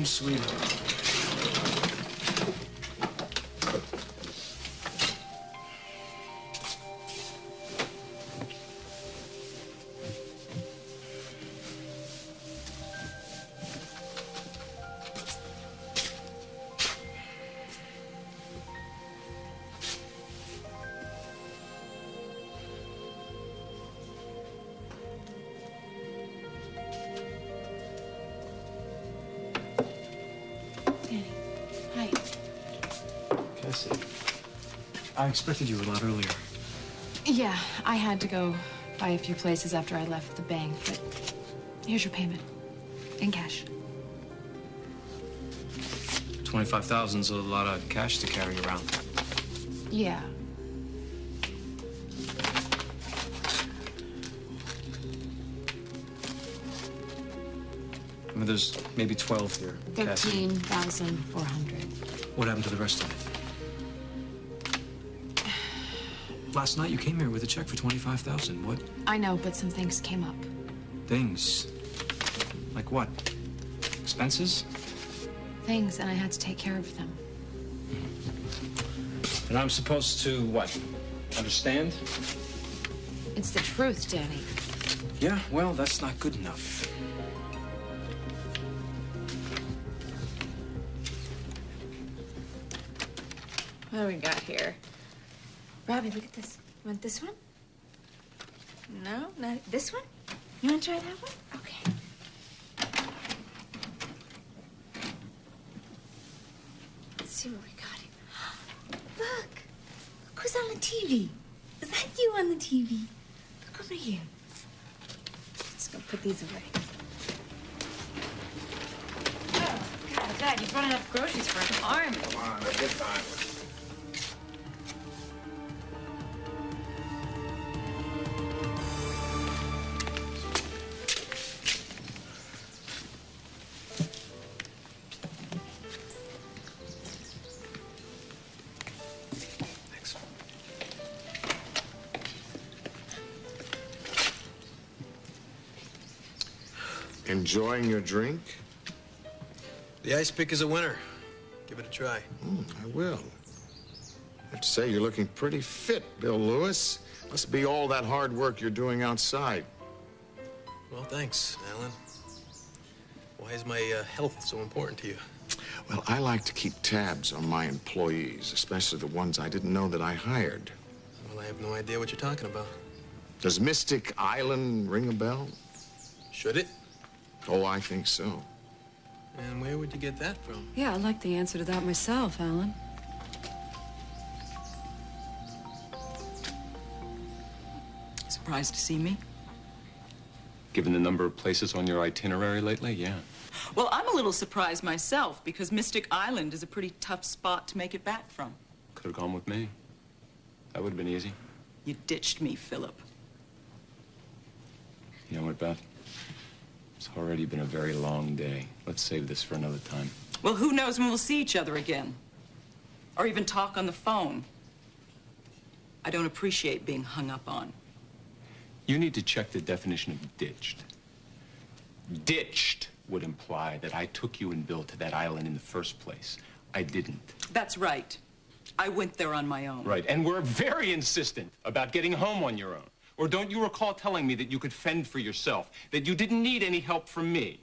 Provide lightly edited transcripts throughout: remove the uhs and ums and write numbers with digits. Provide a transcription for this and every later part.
home sweet home. I expected you a lot earlier. Yeah, I had to go by a few places after I left the bank, but here's your payment. In cash. 25,000's a lot of cash to carry around. Yeah. I mean, there's maybe 12 here. 13,400. What happened to the rest of it? Last night you came here with a check for 25,000. What? I know, but some things came up. Things? Like what? Expenses? Things, and I had to take care of them. And I'm supposed to what? Understand? It's the truth, Danny. Yeah, well, that's not good enough. What do we got here? Robbie, look at this. You want this one? No? Not this one? You want to try that one? Okay. Let's see what we got here. Look. Look who's on the TV. Is that you on the TV? Look over here. Just gonna put these away. Oh, God, Dad, you brought enough groceries for an army. Come on, a good time. Enjoying your drink? The ice pick is a winner. Give it a try. I will. I have to say, you're looking pretty fit, Bill Lewis. Must be all that hard work you're doing outside. Well, thanks, Alan. Why is my health so important to you? Well, I like to keep tabs on my employees, especially the ones I didn't know that I hired. Well, I have no idea what you're talking about. Does Mystic Island ring a bell? Should it? Oh, I think so. And where would you get that from? Yeah, I'd like the answer to that myself, Alan. Surprised to see me? Given the number of places on your itinerary lately, yeah. Well, I'm a little surprised myself because Mystic Island is a pretty tough spot to make it back from. Could have gone with me. That would have been easy. You ditched me, Philip. You know what, Beth? It's already been a very long day. Let's save this for another time. Well, who knows when we'll see each other again? Or even talk on the phone. I don't appreciate being hung up on. You need to check the definition of ditched. Ditched would imply that I took you and Bill to that island in the first place. I didn't. That's right. I went there on my own. Right, and we're very insistent about getting home on your own. Or don't you recall telling me that you could fend for yourself, that you didn't need any help from me?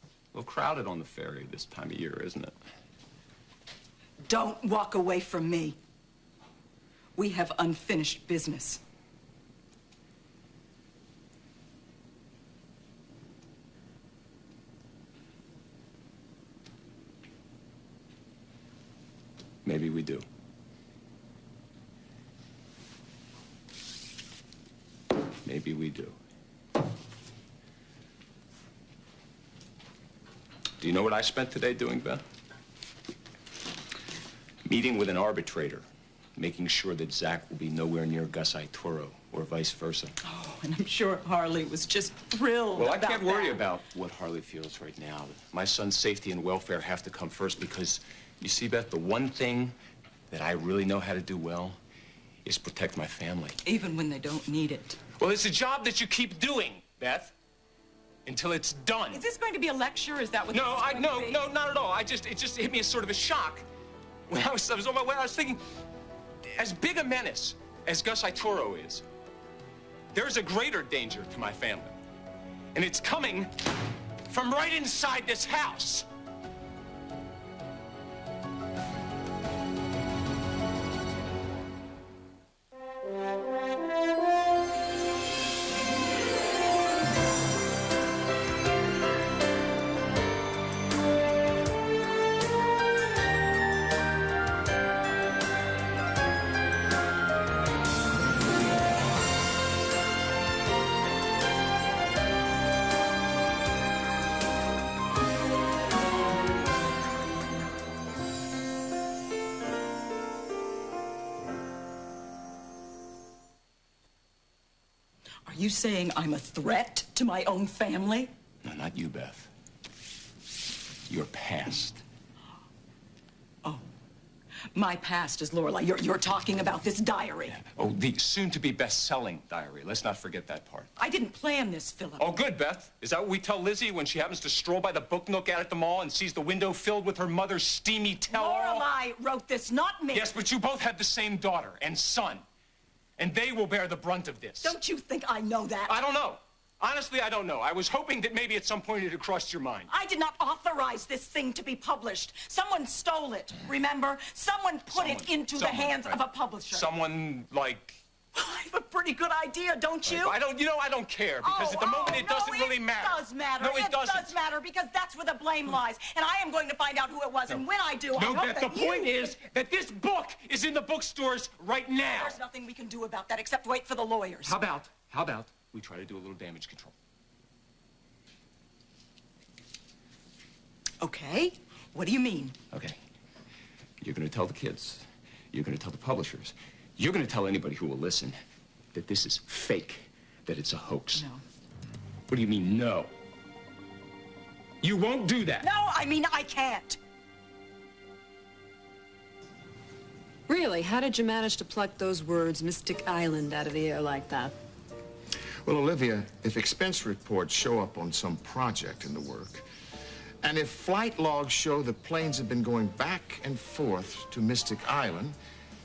A little crowded on the ferry this time of year, isn't it? Don't walk away from me. We have unfinished business. Maybe we do. Maybe we do. Do you know what I spent today doing, Beth? Meeting with an arbitrator, making sure that Zach will be nowhere near Gus Itoro, or vice versa. Oh, and I'm sure Harley was just thrilled. Well, I can't worry about what Harley feels right now. My son's safety and welfare have to come first because, you see, Beth, the one thing that I really know how to do well is protect my family. Even when they don't need it. Well, it's a job that you keep doing, Beth. until it's done. Is this going to be a lecture? Is that what No, this is going to be? no, not at all. It just hit me as sort of a shock. When I was on my way, I was thinking, as big a menace as Gus Itoro is, there's a greater danger to my family. And it's coming from right inside this house. Are you saying I'm a threat to my own family? No, not you, Beth. Your past. Oh, my past is Lorelei. You're talking about this diary. Oh, the soon-to-be best-selling diary. Let's not forget that part. I didn't plan this, Philip. Oh, good, Beth. Is that what we tell Lizzie when she happens to stroll by the book nook out at the mall and sees the window filled with her mother's steamy tell-all? Lorelei wrote this, not me. Yes, but you both have the same daughter and son. And they will bear the brunt of this. Don't you think I know that? I don't know. Honestly, I don't know. I was hoping that maybe at some point it had crossed your mind. I did not authorize this thing to be published. Someone stole it, remember? Someone put it into the hands of a publisher. Someone like... I have a pretty good idea, don't you? I don't care, because at the moment it doesn't really matter. It does matter. No, it doesn't. Does matter, because that's where the blame lies. And I am going to find out who it was, and when I do, I No, hope Beth, that the point is that this book is in the bookstores right now. There's nothing we can do about that except wait for the lawyers. How about we try to do a little damage control? Okay. What do you mean? Okay. You're going to tell the kids. You're going to tell the publishers. You're going to tell anybody who will listen that this is fake, that it's a hoax. No. What do you mean, no? You won't do that. No, I mean I can't. Really? How did you manage to pluck those words, Mystic Island, out of the air like that? Well, Olivia, if expense reports show up on some project in the work, and if flight logs show the planes have been going back and forth to Mystic Island,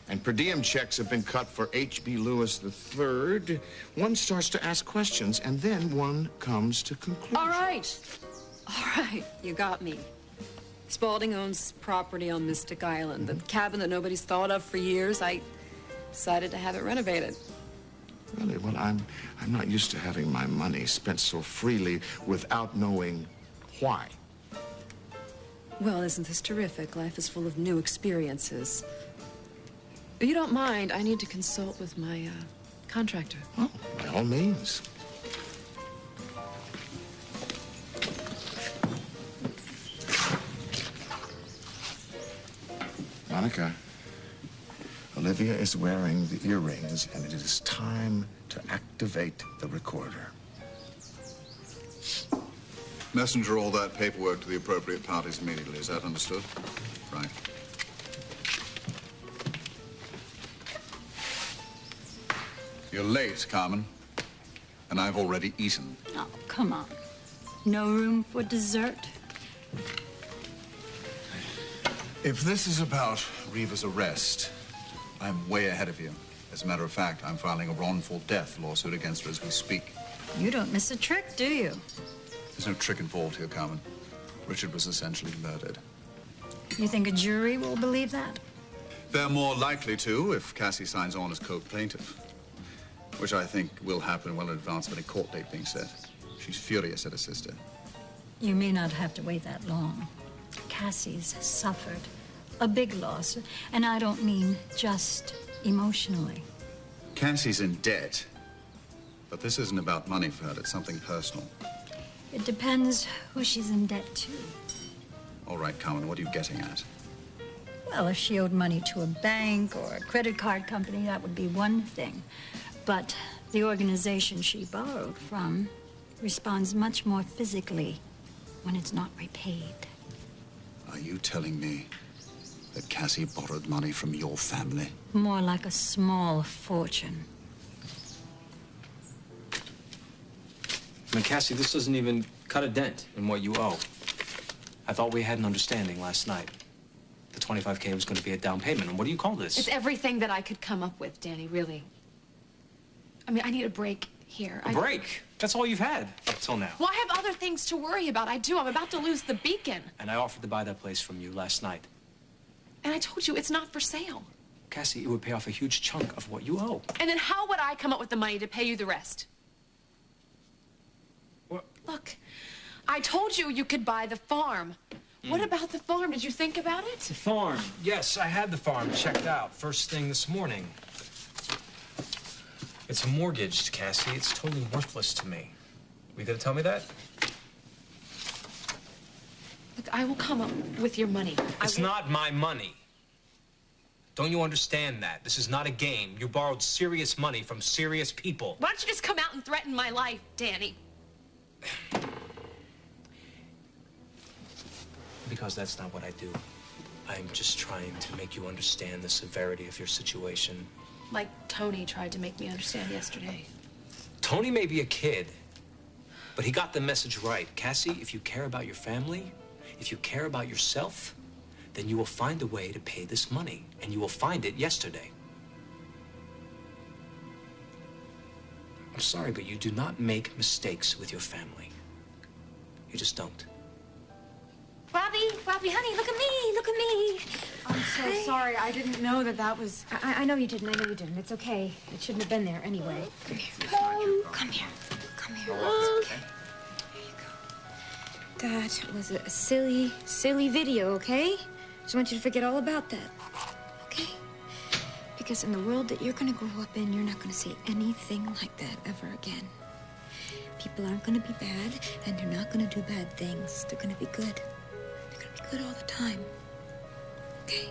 and per diem checks have been cut for H.B. Lewis III, one starts to ask questions, and then one comes to conclusions. All right, you got me. Spaulding owns property on Mystic Island, the cabin that nobody's thought of for years. I decided to have it renovated. Really? Well, I'm not used to having my money spent so freely without knowing why. Well, isn't this terrific? Life is full of new experiences. If you don't mind, I need to consult with my contractor. Oh, by all means. Monica, Olivia is wearing the earrings, and it is time to activate the recorder. Messenger all that paperwork to the appropriate parties immediately. Is that understood? Right. You're late, Carmen. And I've already eaten. Oh, come on. No room for dessert? If this is about Reva's arrest, I'm way ahead of you. As a matter of fact, I'm filing a wrongful death lawsuit against her as we speak. You don't miss a trick, do you? There's no trick involved here, Carmen. Richard was essentially murdered. You think a jury will believe that? They're more likely to if Cassie signs on as co-plaintiff, which I think will happen well in advance of any court date being set. She's furious at her sister. You may not have to wait that long. Cassie's suffered a big loss, and I don't mean just emotionally. Cassie's in debt, but this isn't about money for her. It's something personal. It depends who she's in debt to. All right, Carmen, what are you getting at? Well, if she owed money to a bank or a credit card company, that would be one thing. But the organization she borrowed from responds much more physically when it's not repaid. Are you telling me that Cassie borrowed money from your family? More like a small fortune. I mean, Cassie, this doesn't even Cut a dent in what you owe. I thought we had an understanding last night. The $25K was going to be a down payment. And what do you call this? It's everything that I could come up with, Danny, really. I mean, I need a break here. A break? That's all you've had up till now. Well, I have other things to worry about. I do. I'm about to lose the Beacon. And I offered to buy that place from you last night. And I told you it's not for sale. Cassie, it would pay off a huge chunk of what you owe. And then how would I come up with the money to pay you the rest? What? Look, I told you you could buy the farm. What about the farm? Did you think about it? The farm. Yes, I had the farm checked out first thing this morning. It's mortgaged, Cassie. It's totally worthless to me. Were you gonna tell me that? Look, I will come up with your money. It's not my money. Don't you understand that? This is not a game. You borrowed serious money from serious people. Why don't you just come out and threaten my life, Danny? Because that's not what I do. I'm just trying to make you understand the severity of your situation. Like Tony tried to make me understand yesterday. Tony may be a kid, but he got the message right. Cassie, if you care about your family, if you care about yourself, then you will find a way to pay this money, and you will find it yesterday. I'm sorry, but you do not make mistakes with your family. You just don't. Robbie, honey, look at me, look at me. I'm so sorry. I didn't know that was... I know you didn't, It's okay. It shouldn't have been there anyway. Come here. Come here. It's okay. There you go. That was a silly, silly video, okay? Just want you to forget all about that, okay? Because in the world that you're gonna grow up in, you're not gonna see anything like that ever again. People aren't gonna be bad, and they're not gonna do bad things. They're gonna be good. Good all the time. Okay?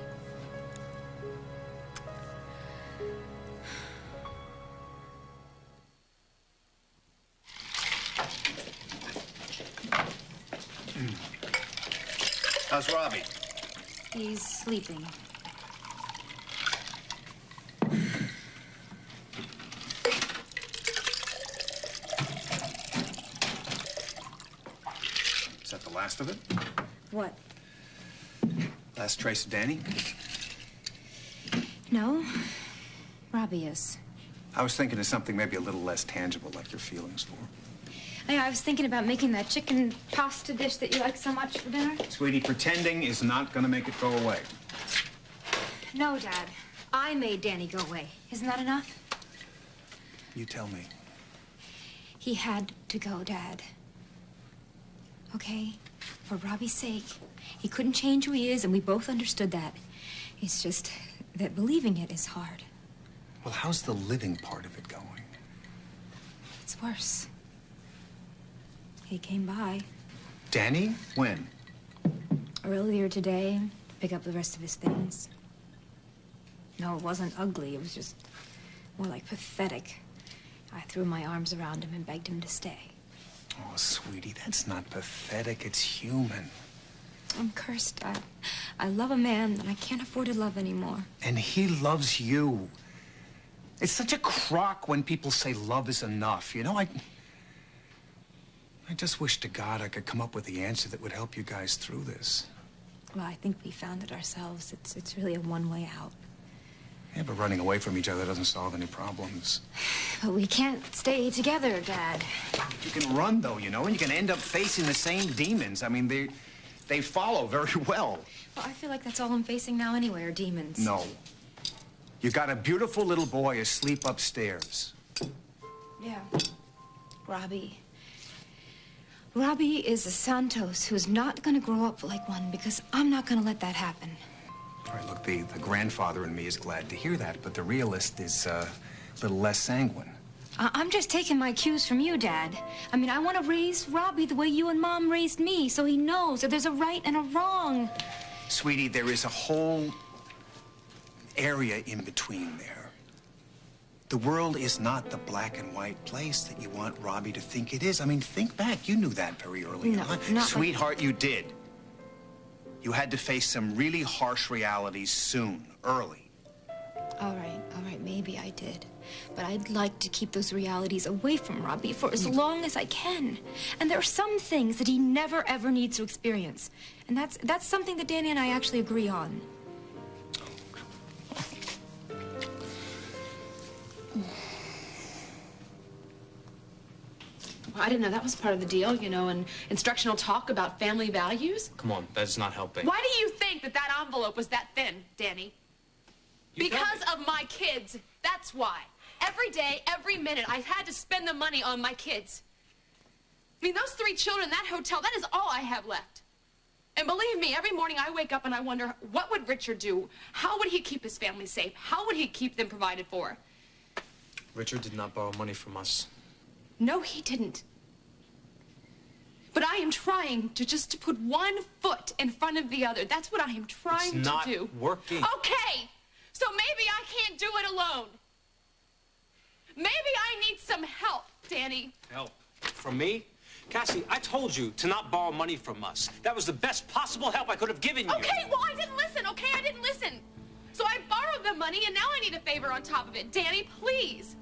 How's Robbie? He's sleeping. Is that the last of it? What? Last trace of Danny? No. Robbie is. I was thinking of something maybe a little less tangible, like your feelings for him. I was thinking about making that chicken pasta dish that you like so much for dinner. Sweetie, pretending is not going to make it go away. No, Dad. I made Danny go away. Isn't that enough? You tell me. He had to go, Dad. Okay? For Robbie's sake. He couldn't change who he is, and we both understood that. It's just that believing it is hard. Well, how's the living part of it going? It's worse. He came by. Danny? When? Earlier today, to pick up the rest of his things. No, it wasn't ugly. It was just more like pathetic. I threw my arms around him and begged him to stay. Oh, sweetie, that's not pathetic. It's human. I'm cursed. I love a man that I can't afford to love anymore. And he loves you. It's such a crock when people say love is enough. You know, I just wish to God I could come up with the answer that would help you guys through this. Well, I think we found it ourselves. It's really a one-way out. Yeah, but running away from each other doesn't solve any problems. But we can't stay together, Dad. You can run, though, you know, and you can end up facing the same demons. I mean, they follow very well. Well, I feel like that's all I'm facing now anyway, are demons. No. You got a beautiful little boy asleep upstairs. Yeah. Robbie. Robbie is a Santos who's not gonna grow up like one because I'm not gonna let that happen. All right, look, the grandfather in me is glad to hear that, but the realist is a little less sanguine. I'm just taking my cues from you, Dad. I mean, I want to raise Robbie the way you and Mom raised me, so he knows that there's a right and a wrong. Sweetie, there is a whole area in between there. The world is not the black and white place that you want Robbie to think it is. I mean, think back. You knew that very early on. Sweetheart, like... you did. You had to face some really harsh realities soon, early. All right, maybe I did. But I'd like to keep those realities away from Robbie for as long as I can. And there are some things that he never, ever needs to experience. And that's something that Danny and I actually agree on. Well, I didn't know that was part of the deal, you know, an instructional talk about family values. Come on, that's not helping. Why do you think that that envelope was that thin, Danny? Because of my kids. That's why. Every day, every minute, I had to spend the money on my kids. I mean, those 3 children, that hotel, that is all I have left. And believe me, every morning I wake up and I wonder, what would Richard do? How would he keep his family safe? How would he keep them provided for? Richard did not borrow money from us. No, he didn't. But I am trying to just put one foot in front of the other. That's what I am trying to do. It's not working. Okay. So maybe I can't do it alone. Maybe I need some help, Danny. Help? From me? Cassie, I told you to not borrow money from us. That was the best possible help I could have given you. Okay, well, I didn't listen, okay? I didn't listen. So I borrowed the money, and now I need a favor on top of it. Danny, please.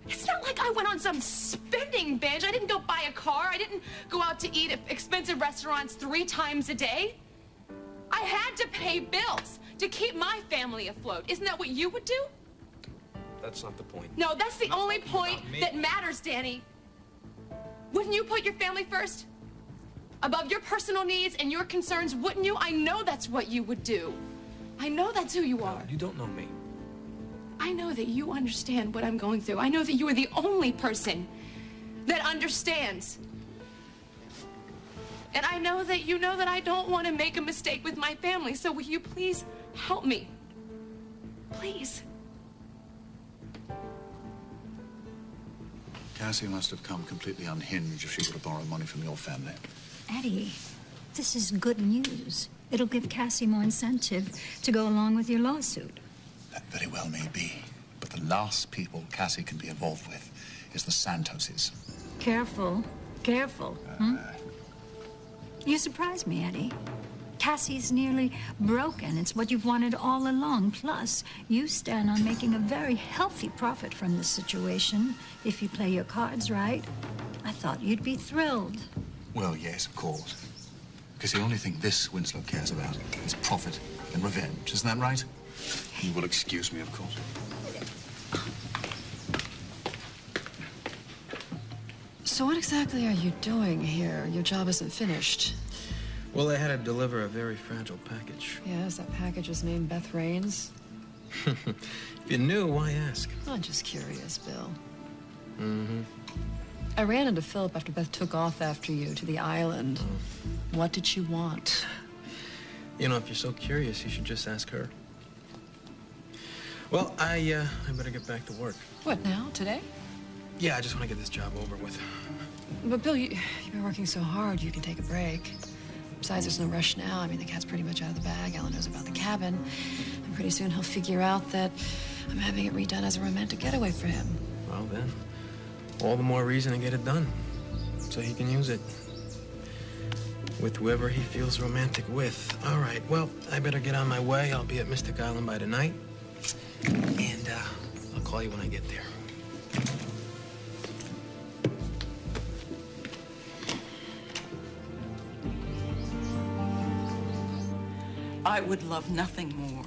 It's not like I went on some spending binge. I didn't go buy a car. I didn't go out to eat at expensive restaurants 3 times a day. I had to pay bills to keep my family afloat. Isn't that what you would do? That's not the point. No, that's the only point that matters, Danny. Wouldn't you put your family first? Above your personal needs and your concerns, wouldn't you? I know that's what you would do. I know that's who you are. You don't know me. I know that you understand what I'm going through. I know that you are the only person that understands. And I know that you know that I don't want to make a mistake with my family, so will you please help me? Please. Cassie must have come completely unhinged if she would have borrowed money from your family. Eddie, this is good news. It'll give Cassie more incentive to go along with your lawsuit. That very well may be. But the last people Cassie can be involved with is the Santoses. Careful. Careful. You surprise me, Eddie. Cassie's nearly broken. It's what you've wanted all along. Plus, you stand on making a very healthy profit from this situation if you play your cards right. I thought you'd be thrilled. Well, yes, of course. Because the only thing this Winslow cares about is profit and revenge. Isn't that right? You will excuse me, of course. So what exactly are you doing here? Your job isn't finished. Well, I had to deliver a very fragile package. Yes, that package is named Beth Raines. If you knew, why ask? I'm just curious, Bill. Mm-hmm. I ran into Philip after Beth took off after you to the island. What did she want? You know, if you're so curious, you should just ask her. Well, I better get back to work. What, now? Today? Yeah, I just want to get this job over with. But, Bill, you've been working so hard, you can take a break. Besides, there's no rush now. I mean, the cat's pretty much out of the bag. Alan knows about the cabin. And pretty soon he'll figure out that I'm having it redone as a romantic getaway for him. Well, then, all the more reason to get it done. So he can use it. With whoever he feels romantic with. All right, well, I better get on my way. I'll be at Mystic Island by tonight. And, I'll call you when I get there. I would love nothing more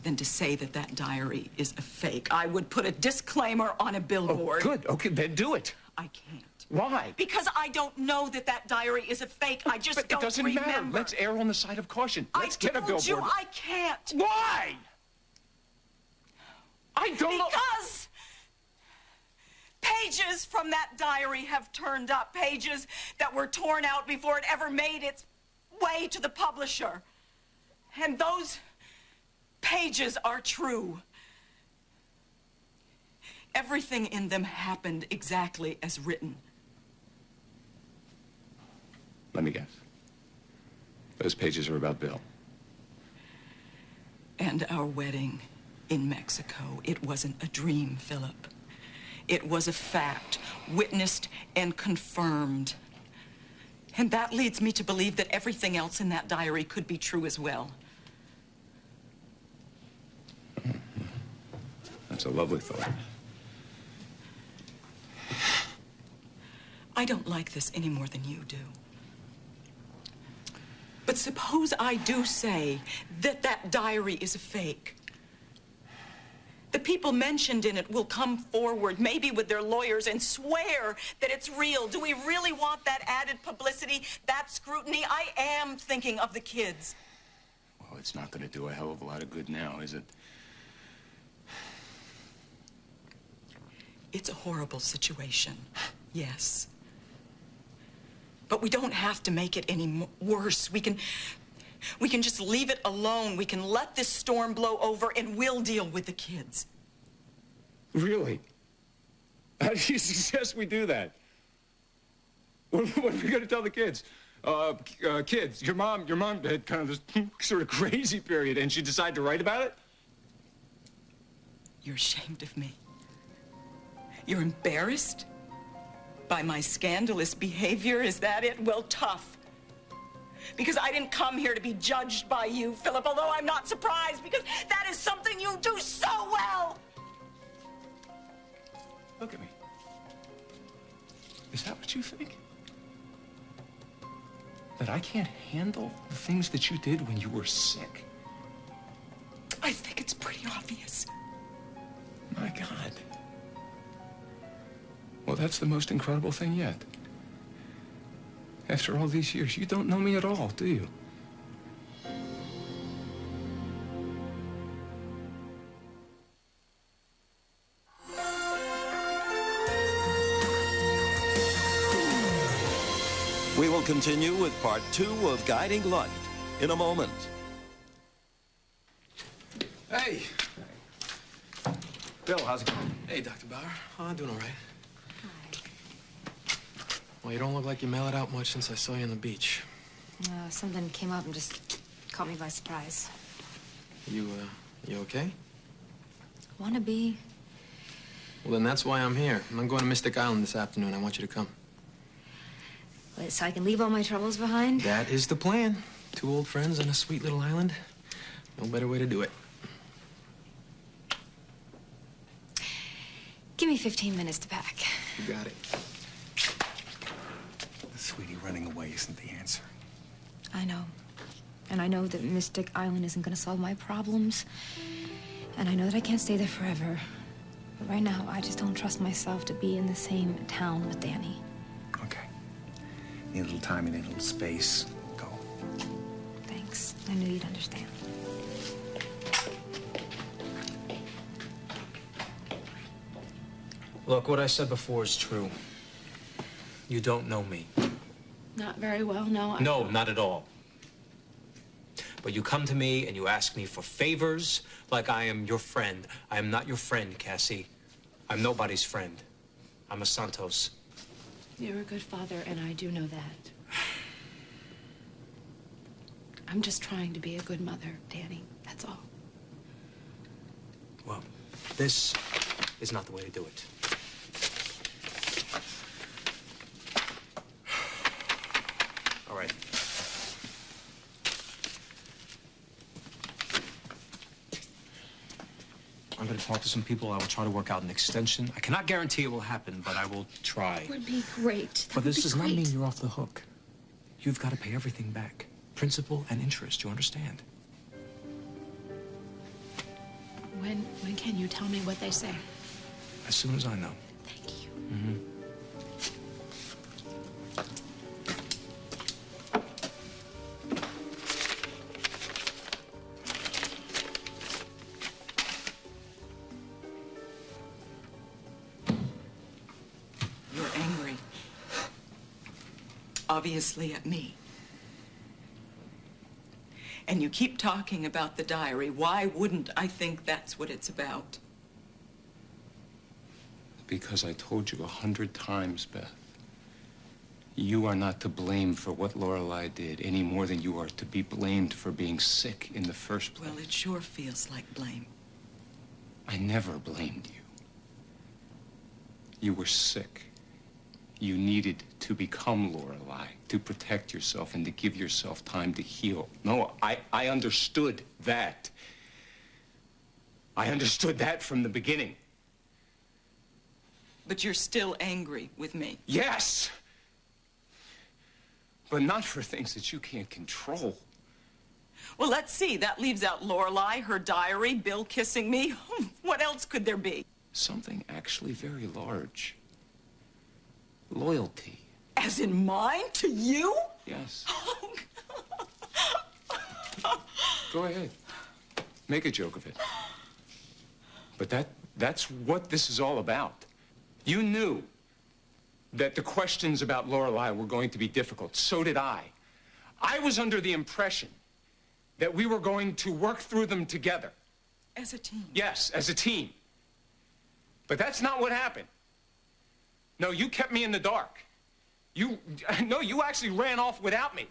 than to say that that diary is a fake. I would put a disclaimer on a billboard. Oh, good. Okay, then do it. I can't. Why? Because I don't know that that diary is a fake. I just don't remember. But it doesn't matter. Let's err on the side of caution. Let's get a billboard. I told you I can't. Why? I don't know. Because pages from that diary have turned up. Pages that were torn out before it ever made its way to the publisher. And those pages are true. Everything in them happened exactly as written. Let me guess. Those pages are about Bill. And our wedding in Mexico. It wasn't a dream, Philip. It was a fact, witnessed and confirmed. And that leads me to believe that everything else in that diary could be true as well. That's a lovely thought. I don't like this any more than you do. But suppose I do say that that diary is a fake. The people mentioned in it will come forward, maybe with their lawyers, and swear that it's real. Do we really want that added publicity, that scrutiny? I am thinking of the kids. Well, it's not going to do a hell of a lot of good now, is it? It's a horrible situation, yes. But we don't have to make it any worse. We can just leave it alone. We can let this storm blow over, and we'll deal with the kids. Really? How do you suggest we do that? What are we going to tell the kids? Kids, your mom had kind of this sort of crazy period, and she decided to write about it? You're ashamed of me. You're embarrassed by my scandalous behavior. Is that it? Well, tough. Because I didn't come here to be judged by you, Philip, although I'm not surprised, because that is something you do so well. Look at me. Is that what you think? That I can't handle the things that you did when you were sick? I think it's pretty obvious. My God. Well, that's the most incredible thing yet. After all these years, you don't know me at all, do you? We will continue with part 2 of Guiding Light in a moment. Hey. Bill, how's it going? Hey, Dr. Bauer. Oh, I'm doing all right. Well, you don't look like you mellowed out much since I saw you on the beach. Something came up and just caught me by surprise. You okay? Wanna be? Well, then that's why I'm here. I'm going to Mystic Island this afternoon. I want you to come. Wait, so I can leave all my troubles behind? That is the plan. 2 old friends on a sweet little island. No better way to do it. Give me 15 minutes to pack. You got it. Sweetie, running away isn't the answer. I know. And I know that Mystic Island isn't going to solve my problems. And I know that I can't stay there forever. But right now, I just don't trust myself to be in the same town with Danny. Okay. Need a little time, you need a little space. Go. Thanks. I knew you'd understand. Look, what I said before is true. You don't know me. Not very well, no. No, not at all. But you come to me and you ask me for favors like I am your friend. I am not your friend, Cassie. I'm nobody's friend. I'm a Santos. You're a good father, and I do know that. I'm just trying to be a good mother, Danny. That's all. Well, this is not the way to do it. All right. I'm going to talk to some people. I will try to work out an extension. I cannot guarantee it will happen, but I will try. That would be great. But this does not mean you're off the hook. You've got to pay everything back. Principal and interest, you understand? When can you tell me what they say? As soon as I know. Thank you. Mm-hmm. You're angry. Obviously at me. And you keep talking about the diary. Why wouldn't I think that's what it's about? Because I told you 100 times, Beth. You are not to blame for what Lorelei did any more than you are to be blamed for being sick in the first place. Well, it sure feels like blame. I never blamed you. You were sick. You needed to become Lorelei, to protect yourself and to give yourself time to heal. No, I understood that. I understood that from the beginning. But you're still angry with me. Yes! But not for things that you can't control. Well, let's see. That leaves out Lorelai, her diary, Bill kissing me. What else could there be? Something actually very large. Loyalty. As in mine to you? Yes. Go ahead. Make a joke of it. But that's what this is all about. You knew that the questions about Lorelai were going to be difficult. So did I. I was under the impression that we were going to work through them together. As a team? Yes, as a team. But that's not what happened. No, you kept me in the dark. You actually ran off without me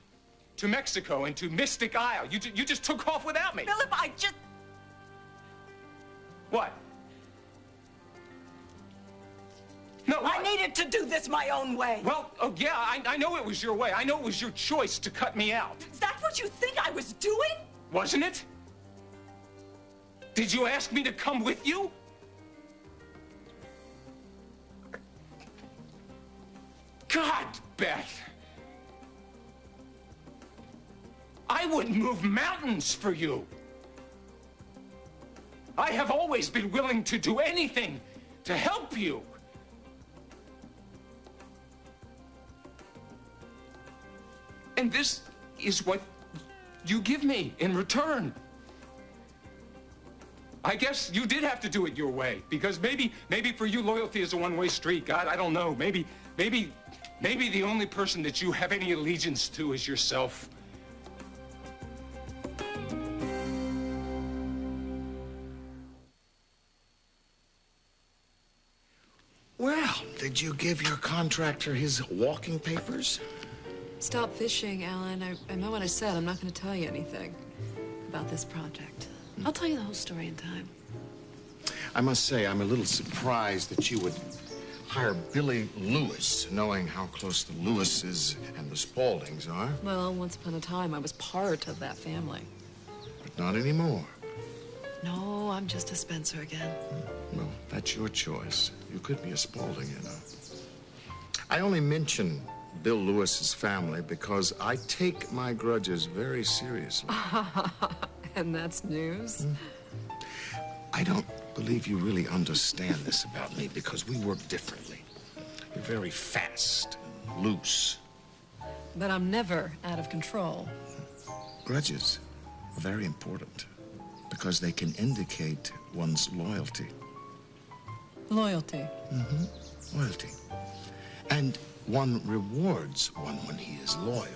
to Mexico and to Mystic Isle. You just took off without me. Philip, I just... What? No, I needed to do this my own way. Well, oh, yeah, I know it was your way. I know it was your choice to cut me out. Is that what you think I was doing? Wasn't it? Did you ask me to come with you? God, Beth. I would move mountains for you. I have always been willing to do anything to help you. And this is what you give me in return. I guess you did have to do it your way, because maybe for you loyalty is a one-way street. God, I don't know. Maybe the only person that you have any allegiance to is yourself. Well, did you give your contractor his walking papers? Stop fishing, Alan. I know what I said. I'm not going to tell you anything about this project. I'll tell you the whole story in time. I must say, I'm a little surprised that you would hire Billy Lewis, knowing how close the Lewises and the Spauldings are. Well, once upon a time, I was part of that family. But not anymore. No, I'm just a Spencer again. Well, that's your choice. You could be a Spaulding, you know. I only mention Bill Lewis's family because I take my grudges very seriously. And that's news? I don't believe you really understand this about me because we work differently. You're very fast and loose. But I'm never out of control. Grudges are very important because they can indicate one's loyalty. Loyalty? Mm-hmm. Loyalty. And one rewards one when he is loyal.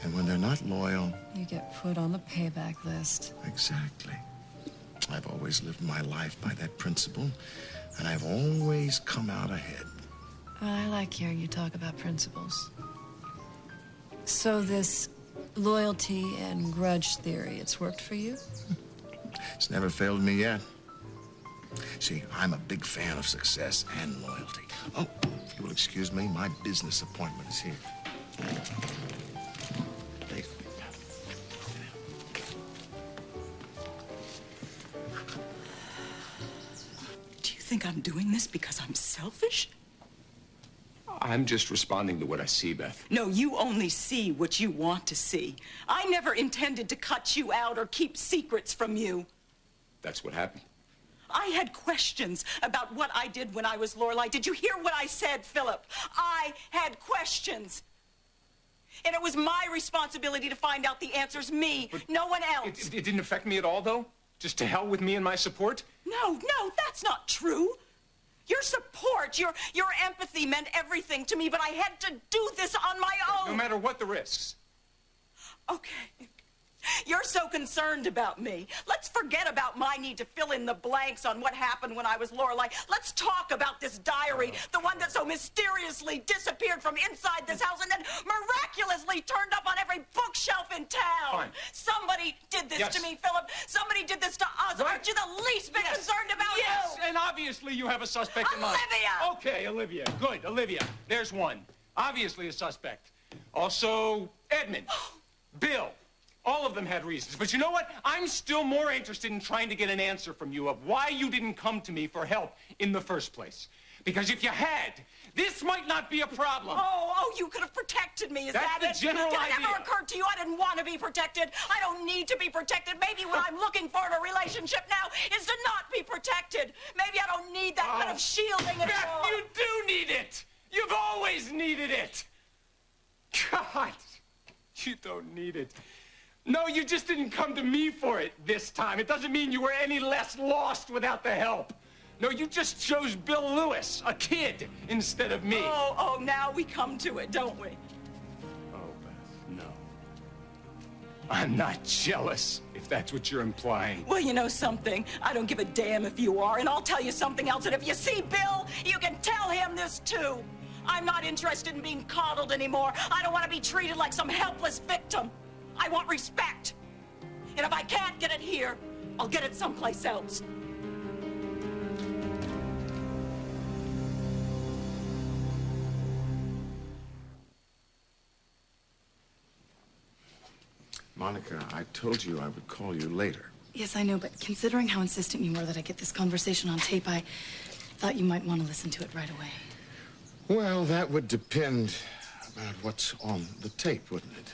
And when they're not loyal... You get put on the payback list. Exactly. I've always lived my life by that principle, and I've always come out ahead. I like hearing you talk about principles. So this loyalty and grudge theory, it's worked for you? It's never failed me yet. See, I'm a big fan of success and loyalty. Oh, if you will excuse me, my business appointment is here. Please. Do you think I'm doing this because I'm selfish? I'm just responding to what I see, Beth. No, you only see what you want to see. I never intended to cut you out or keep secrets from you. That's what happened. I had questions about what I did when I was Lorelai. Did you hear what I said, Philip? I had questions. And it was my responsibility to find out the answers, me, no one else. It didn't affect me at all, though? Just to hell with me and my support? No, that's not true. Your support, your empathy meant everything to me, but I had to do this on my own. No matter what the risks. Okay. You're so concerned about me. Let's forget about my need to fill in the blanks on what happened when I was Lorelai. Let's talk about this diary, the one that so mysteriously disappeared from inside this house and then miraculously turned up on every bookshelf in town. Fine. Somebody did this to me, Philip. Somebody did this to us. Aren't you the least bit concerned about you? Yes, and obviously you have a suspect in mind. Olivia! Okay, Olivia. Good, Olivia. There's one. Obviously a suspect. Also, Edmund. Bill. All of them had reasons. But you know what? I'm still more interested in trying to get an answer from you of why you didn't come to me for help in the first place. Because if you had, this might not be a problem. Oh, you could have protected me. Is that it? That's the general idea. Did it ever occur to you I didn't want to be protected? I don't need to be protected. Maybe what I'm looking for in a relationship now is to not be protected. Maybe I don't need that kind of shielding anymore. Beth, you do need it. You've always needed it. God, you don't need it. No, you just didn't come to me for it this time. It doesn't mean you were any less lost without the help. No, you just chose Bill Lewis, a kid, instead of me. Oh, now we come to it, don't we? Oh, Beth, no. I'm not jealous, if that's what you're implying. Well, you know something? I don't give a damn if you are, and I'll tell you something else. And if you see Bill, you can tell him this, too. I'm not interested in being coddled anymore. I don't want to be treated like some helpless victim. I want respect. And if I can't get it here, I'll get it someplace else. Monica, I told you I would call you later. Yes, I know, but considering how insistent you were that I get this conversation on tape, I thought you might want to listen to it right away. Well, that would depend about what's on the tape, wouldn't it?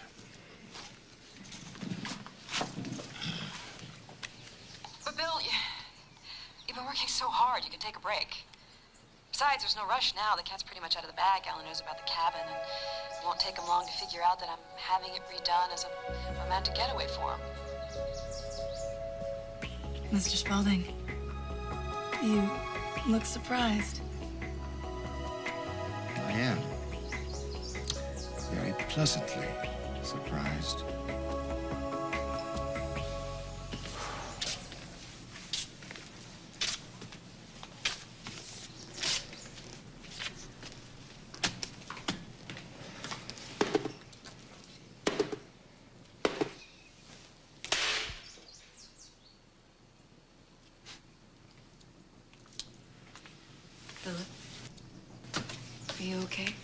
But, Bill, you've been working so hard, you can take a break. Besides, there's no rush now. The cat's pretty much out of the bag. Alan knows about the cabin, and it won't take him long to figure out that I'm having it redone as a romantic getaway for him. Mr. Spaulding, you look surprised. I am. Very pleasantly surprised. Philip, are you okay?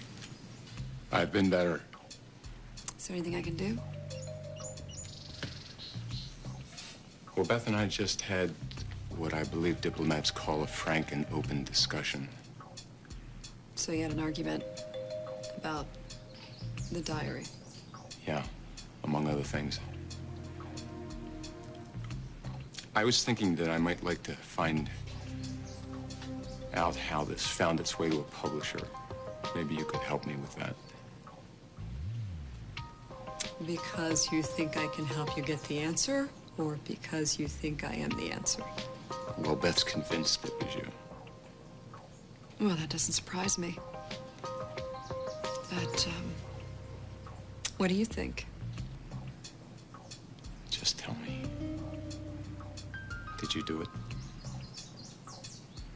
I've been better. Is there anything I can do? Well, Beth and I just had what I believe diplomats call a frank and open discussion. So you had an argument about the diary? Yeah, among other things. I was thinking that I might like to find out how this found its way to a publisher. Maybe you could help me with that. Because you think I can help you get the answer, or because you think I am the answer? Well, Beth's convinced it was you. Well, that doesn't surprise me. But, what do you think? Just tell me. Did you do it?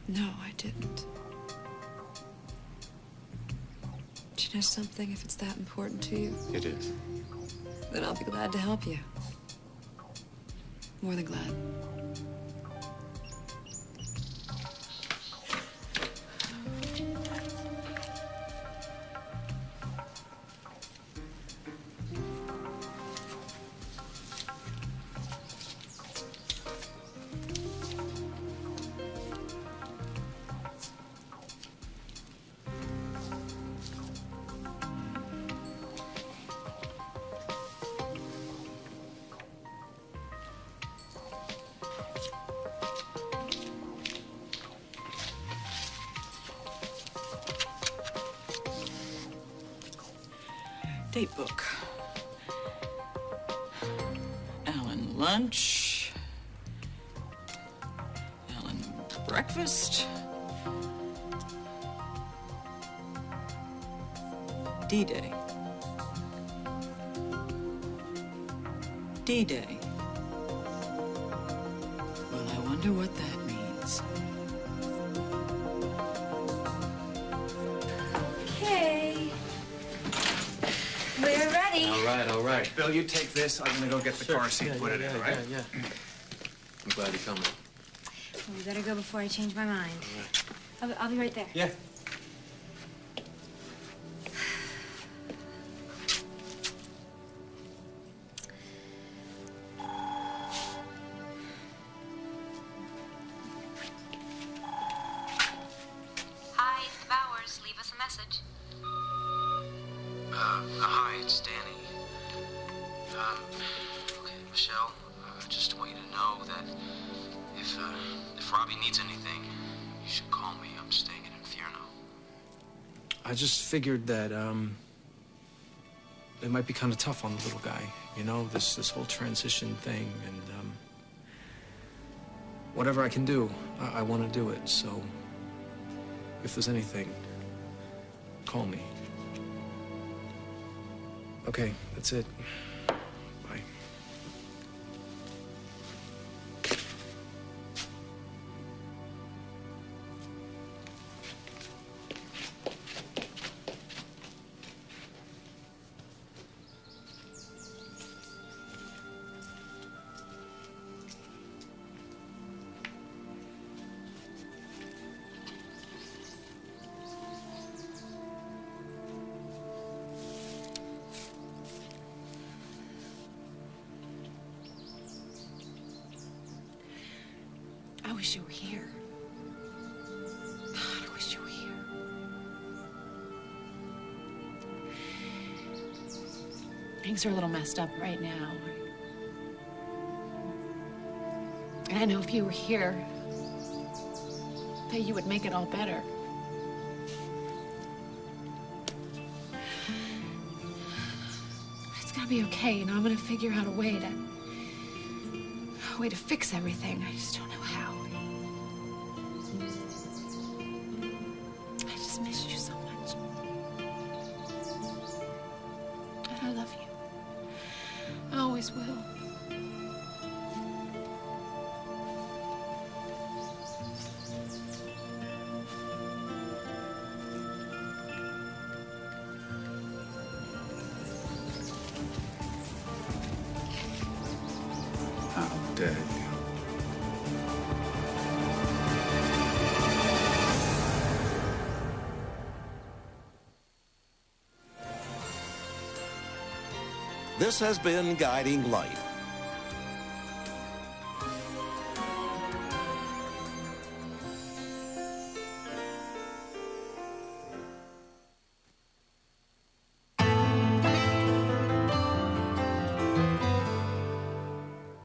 No, I didn't. Do you know something? If it's that important to you, It is. then I'll be glad to help you. More than glad. Date book. Alan lunch. Alan breakfast. D-Day. D-Day. Well, I wonder what that means. Okay. We're ready. All right. Bill, you take this. I'm gonna go get the car seat and put it in, all right? Yeah. I'm glad you're coming. Well, we better go before I change my mind. All right. I'll be right there. Yeah. just want you to know that if Robbie needs anything, you should call me. I'm staying at Inferno. I just figured that, it might be kind of tough on the little guy, you know, this whole transition thing, and, whatever I can do, I want to do it, so if there's anything, call me. Okay, that's it. Bye. I wish you were here. God, I wish you were here. Things are a little messed up right now. And I know if you were here, that you would make it all better. It's gonna be okay, you know. I'm gonna figure out a way to fix everything. I just don't know how. I just missed you so much. And I love you. I always will. How dare you? This has been Guiding Light,